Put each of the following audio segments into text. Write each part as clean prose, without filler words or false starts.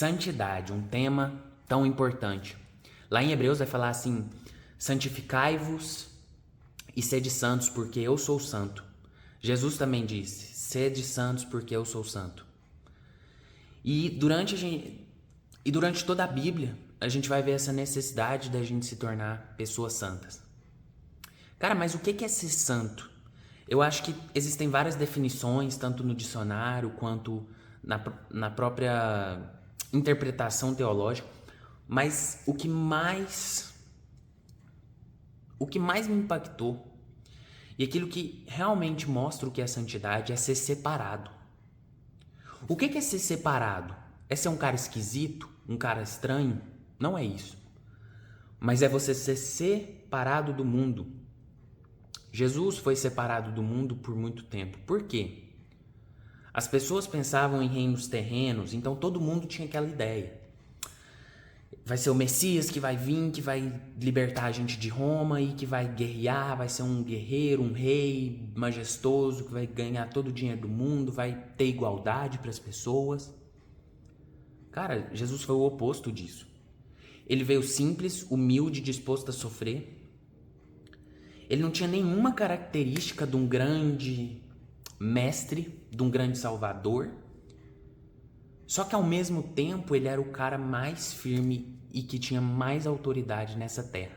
Santidade, um tema tão importante. Lá em Hebreus vai falar assim: santificai-vos e sede santos, porque eu sou santo. Jesus também disse: sede santos, porque eu sou santo. E durante toda a Bíblia, a gente vai ver essa necessidade da gente se tornar pessoas santas. Cara, mas o que é ser santo? Eu acho que existem várias definições, tanto no dicionário quanto na própria interpretação teológica, mas o que mais me impactou e aquilo que realmente mostra o que é santidade é ser separado. O que é ser separado? É ser um cara esquisito? Um cara estranho? Não é isso. Mas é você ser separado do mundo. Jesus foi separado do mundo por muito tempo. Por quê? As pessoas pensavam em reinos terrenos, então todo mundo tinha aquela ideia. Vai ser o Messias que vai vir, que vai libertar a gente de Roma e que vai guerrear, vai ser um guerreiro, um rei majestoso, que vai ganhar todo o dinheiro do mundo, vai ter igualdade para as pessoas. Cara, Jesus foi o oposto disso. Ele veio simples, humilde, disposto a sofrer. Ele não tinha nenhuma característica de um grande mestre, de um grande salvador. Só que ao mesmo tempo ele era o cara mais firme e que tinha mais autoridade nessa terra.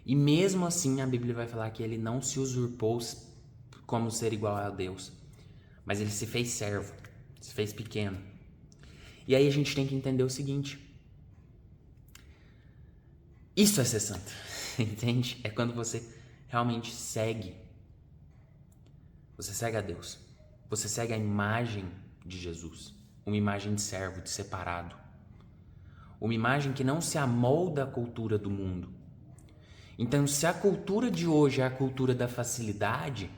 E mesmo assim a Bíblia vai falar que ele não se usurpou como ser igual a Deus, mas ele se fez servo, se fez pequeno. E aí a gente tem que entender o seguinte: isso é ser santo, entende? É quando você realmente segue. Você segue a Deus. Você segue a imagem de Jesus. Uma imagem de servo, de separado. Uma imagem que não se amolda à cultura do mundo. Então, se a cultura de hoje é a cultura da facilidade,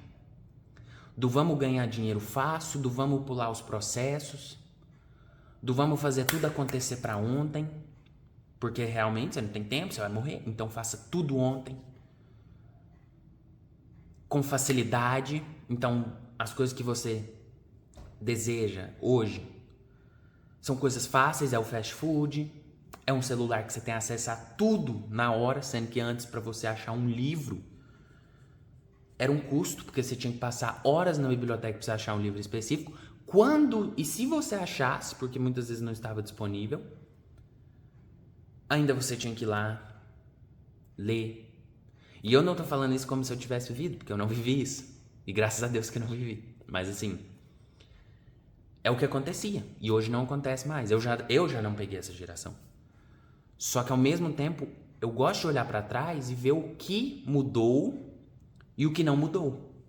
do vamos ganhar dinheiro fácil, do vamos pular os processos, do vamos fazer tudo acontecer para ontem, porque realmente você não tem tempo, você vai morrer, então faça tudo ontem. Com facilidade, então as coisas que você deseja hoje são coisas fáceis, é o fast food, é um celular que você tem acesso a tudo na hora, sendo que antes para você achar um livro era um custo, porque você tinha que passar horas na biblioteca para você achar um livro específico. Quando e se você achasse, porque muitas vezes não estava disponível, ainda você tinha que ir lá ler. E eu não tô falando isso como se eu tivesse vivido, porque eu não vivi isso. E graças a Deus que eu não vivi. Mas assim, é o que acontecia. E hoje não acontece mais. Eu já não peguei essa geração. Só que ao mesmo tempo, eu gosto de olhar para trás e ver o que mudou e o que não mudou.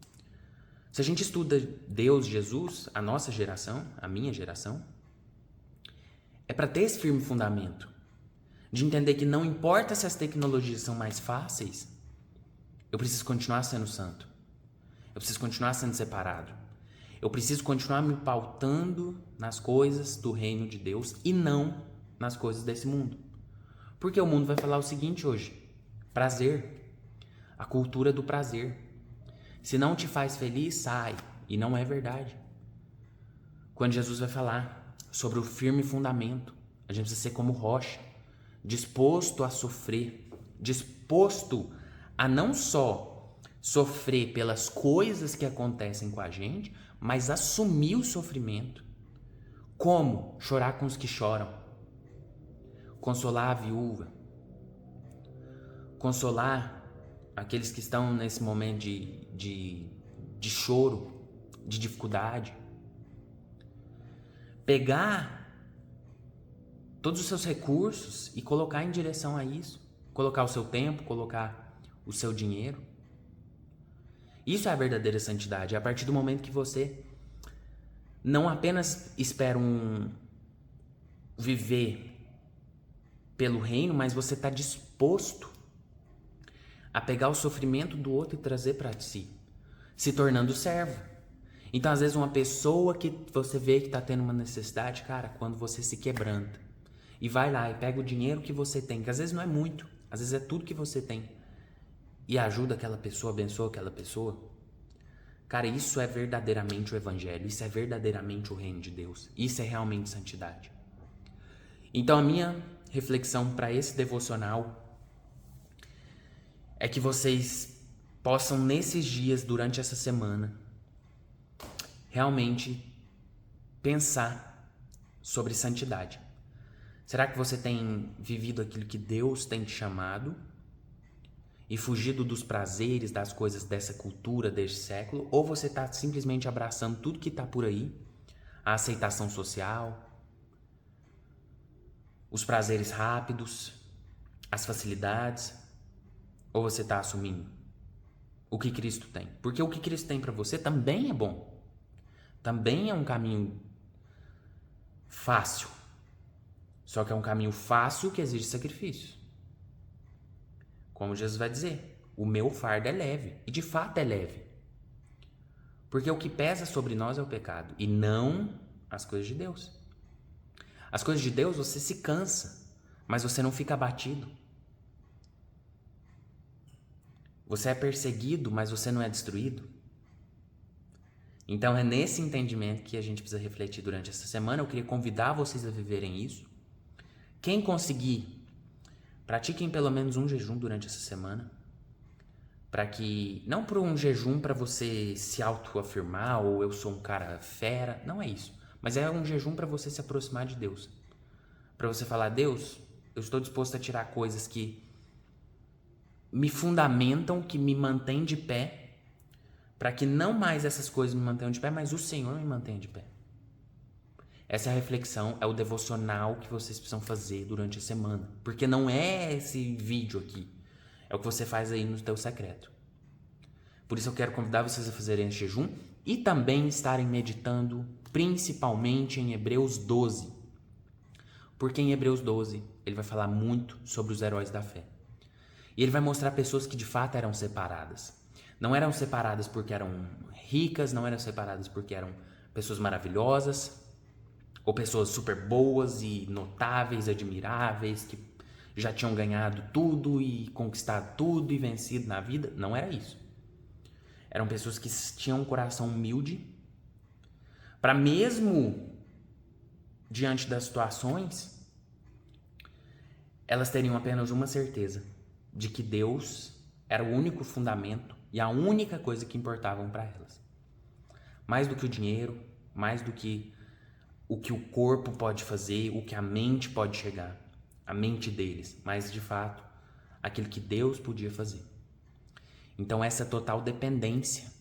Se a gente estuda Deus, Jesus, a nossa geração, a minha geração, é para ter esse firme fundamento. De entender que não importa se as tecnologias são mais fáceis, eu preciso continuar sendo santo. Eu preciso continuar sendo separado. Eu preciso continuar me pautando nas coisas do reino de Deus e não nas coisas desse mundo. Porque o mundo vai falar o seguinte hoje: prazer. A cultura do prazer. Se não te faz feliz, sai. E não é verdade. Quando Jesus vai falar sobre o firme fundamento, a gente precisa ser como rocha, disposto a sofrer, disposto a não só sofrer pelas coisas que acontecem com a gente, mas assumir o sofrimento. Como? Chorar com os que choram. Consolar a viúva. Consolar aqueles que estão nesse momento de choro, de dificuldade. Pegar todos os seus recursos e colocar em direção a isso. Colocar o seu tempo, colocar o seu dinheiro. Isso é a verdadeira santidade. É a partir do momento que você não apenas espera viver pelo reino, mas você está disposto a pegar o sofrimento do outro e trazer para si, se tornando servo. Então, às vezes, uma pessoa que você vê que está tendo uma necessidade, cara, quando você se quebranta e vai lá e pega o dinheiro que você tem, que às vezes não é muito, às vezes é tudo que você tem, e ajuda aquela pessoa, abençoa aquela pessoa, cara, isso é verdadeiramente o evangelho, isso é verdadeiramente o reino de Deus, isso é realmente santidade. Então a minha reflexão para esse devocional é que vocês possam, nesses dias, durante essa semana, realmente pensar sobre santidade. Será que você tem vivido aquilo que Deus tem te chamado e fugido dos prazeres, das coisas dessa cultura, deste século? Ou você está simplesmente abraçando tudo que está por aí, a aceitação social, os prazeres rápidos, as facilidades? Ou você está assumindo o que Cristo tem? Porque o que Cristo tem para você também é bom. Também é um caminho fácil. Só que é um caminho fácil que exige sacrifício. Como Jesus vai dizer, o meu fardo é leve. E de fato é leve. Porque o que pesa sobre nós é o pecado e não as coisas de Deus. As coisas de Deus você se cansa, mas você não fica abatido. Você é perseguido, mas você não é destruído. Então é nesse entendimento que a gente precisa refletir durante essa semana. Eu queria convidar vocês a viverem isso. Quem conseguir, pratiquem pelo menos um jejum durante essa semana. Para que, não por um jejum para você se autoafirmar ou eu sou um cara fera, não é isso. Mas é um jejum para você se aproximar de Deus. Para você falar, Deus, eu estou disposto a tirar coisas que me fundamentam, que me mantêm de pé, para que não mais essas coisas me mantenham de pé, mas o Senhor me mantenha de pé. Essa é a reflexão, é o devocional que vocês precisam fazer durante a semana. Porque não é esse vídeo aqui, é o que você faz aí no teu secreto. Por isso eu quero convidar vocês a fazerem esse jejum e também estarem meditando principalmente em Hebreus 12. Porque em Hebreus 12 ele vai falar muito sobre os heróis da fé. E ele vai mostrar pessoas que de fato eram separadas. Não eram separadas porque eram ricas, não eram separadas porque eram pessoas maravilhosas, ou pessoas super boas e notáveis, admiráveis, que já tinham ganhado tudo e conquistado tudo e vencido na vida. Não era isso. Eram pessoas que tinham um coração humilde, para mesmo diante das situações, elas teriam apenas uma certeza, de que Deus era o único fundamento e a única coisa que importavam para elas. Mais do que o dinheiro, mais do que o corpo pode fazer, o que a mente pode chegar, a mente deles, mas de fato, aquilo que Deus podia fazer. Então essa total dependência,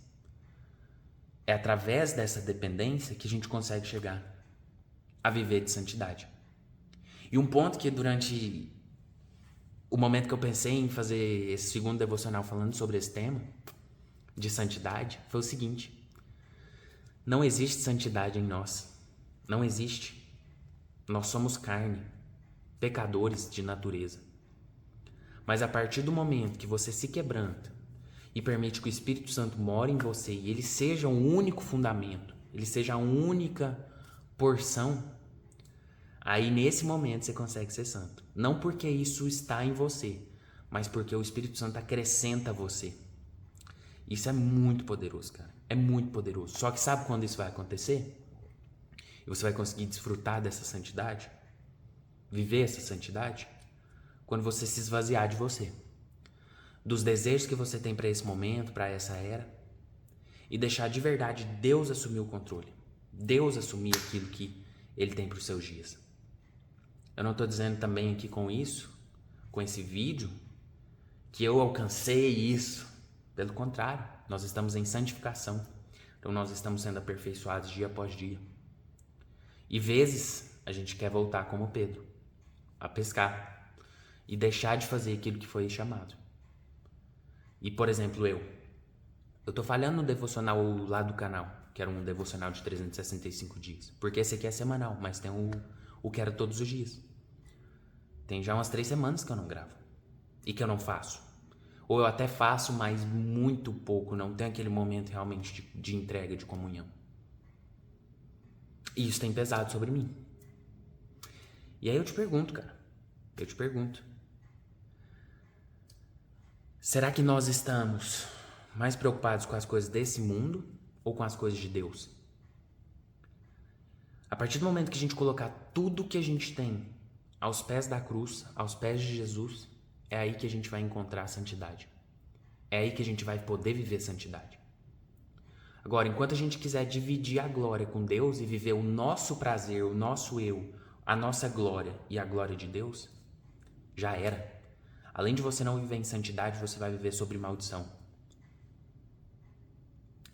é através dessa dependência que a gente consegue chegar a viver de santidade. E um ponto que durante o momento que eu pensei em fazer esse segundo devocional falando sobre esse tema de santidade foi o seguinte: não existe santidade em nós. Não existe. Nós somos carne, pecadores de natureza. Mas a partir do momento que você se quebranta e permite que o Espírito Santo more em você e ele seja o único fundamento, ele seja a única porção, aí nesse momento você consegue ser santo. Não porque isso está em você, mas porque o Espírito Santo acrescenta a você. Isso é muito poderoso, cara. É muito poderoso. Só que sabe quando isso vai acontecer? E você vai conseguir desfrutar dessa santidade? Viver essa santidade? Quando você se esvaziar de você. Dos desejos que você tem para esse momento, para essa era. E deixar de verdade Deus assumir o controle. Deus assumir aquilo que Ele tem para os seus dias. Eu não estou dizendo também aqui com isso, com esse vídeo, que eu alcancei isso. Pelo contrário, nós estamos em santificação. Então nós estamos sendo aperfeiçoados dia após dia. E vezes a gente quer voltar como Pedro, a pescar e deixar de fazer aquilo que foi chamado. E por exemplo, eu tô falhando no devocional lá do canal, que era um devocional de 365 dias. Porque esse aqui é semanal, mas tem o que era todos os dias. Tem já umas 3 semanas que eu não gravo e que eu não faço. Ou eu até faço, mas muito pouco, não tem aquele momento realmente de entrega, de comunhão. E isso tem pesado sobre mim. E aí eu te pergunto, cara, será que nós estamos mais preocupados com as coisas desse mundo ou com as coisas de Deus? A partir do momento que a gente colocar tudo que a gente tem aos pés da cruz, aos pés de Jesus, é aí que a gente vai encontrar a santidade. É aí que a gente vai poder viver santidade. Agora, enquanto a gente quiser dividir a glória com Deus e viver o nosso prazer, o nosso eu, a nossa glória e a glória de Deus, já era. Além de você não viver em santidade, você vai viver sobre maldição.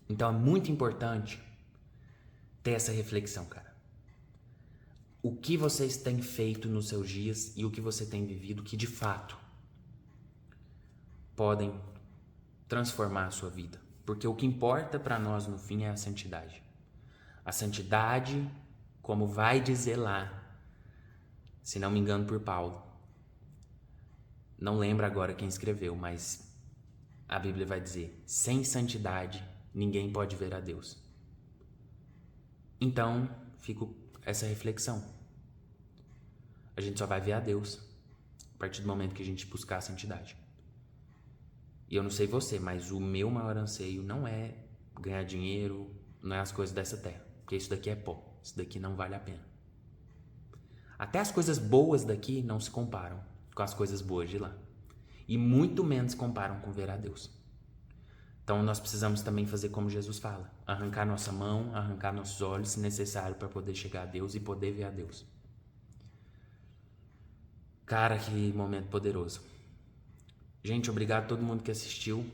Então é muito importante ter essa reflexão, cara. O que vocês têm feito nos seus dias e o que você tem vivido que de fato podem transformar a sua vida. Porque o que importa para nós no fim é a santidade. A santidade, como vai dizer lá, se não me engano por Paulo, não lembro agora quem escreveu, mas a Bíblia vai dizer: sem santidade ninguém pode ver a Deus. Então, fica essa reflexão. A gente só vai ver a Deus a partir do momento que a gente buscar a santidade. E eu não sei você, mas o meu maior anseio não é ganhar dinheiro, não é as coisas dessa terra. Porque isso daqui é pó, isso daqui não vale a pena. Até as coisas boas daqui não se comparam com as coisas boas de lá. E muito menos comparam com ver a Deus. Então nós precisamos também fazer como Jesus fala: arrancar nossa mão, arrancar nossos olhos, se necessário, para poder chegar a Deus e poder ver a Deus. Cara, que momento poderoso. Gente, obrigado a todo mundo que assistiu.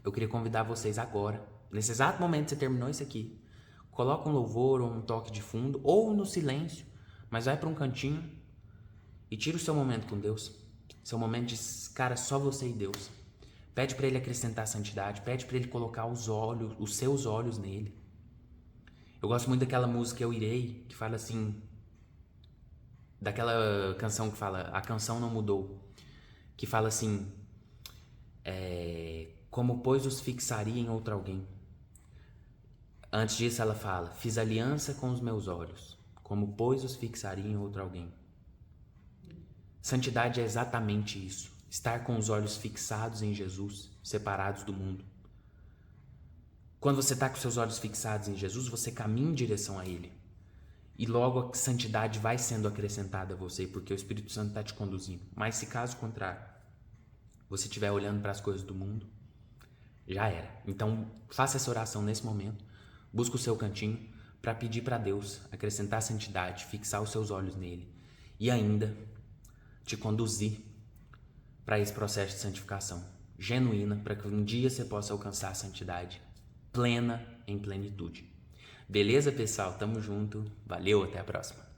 Eu queria convidar vocês agora, nesse exato momento que você terminou isso aqui, coloca um louvor ou um toque de fundo, ou no silêncio, mas vai para um cantinho e tira o seu momento com Deus. Seu momento de, cara, só você e Deus. Pede para Ele acrescentar santidade, pede para Ele colocar os seus olhos nele. Eu gosto muito daquela música Eu Irei, que fala assim, daquela canção que fala, a canção não mudou, que fala assim, como pois os fixaria em outro alguém. Antes disso ela fala, fiz aliança com os meus olhos, como pois os fixaria em outro alguém. Santidade é exatamente isso, estar com os olhos fixados em Jesus, separados do mundo. Quando você está com seus olhos fixados em Jesus, você caminha em direção a Ele. E logo a santidade vai sendo acrescentada a você, porque o Espírito Santo está te conduzindo. Mas se caso contrário, você estiver olhando para as coisas do mundo, já era. Então faça essa oração nesse momento, busca o seu cantinho para pedir para Deus acrescentar a santidade, fixar os seus olhos nele e ainda te conduzir para esse processo de santificação genuína, para que um dia você possa alcançar a santidade plena em plenitude. Beleza, pessoal? Tamo junto. Valeu, até a próxima.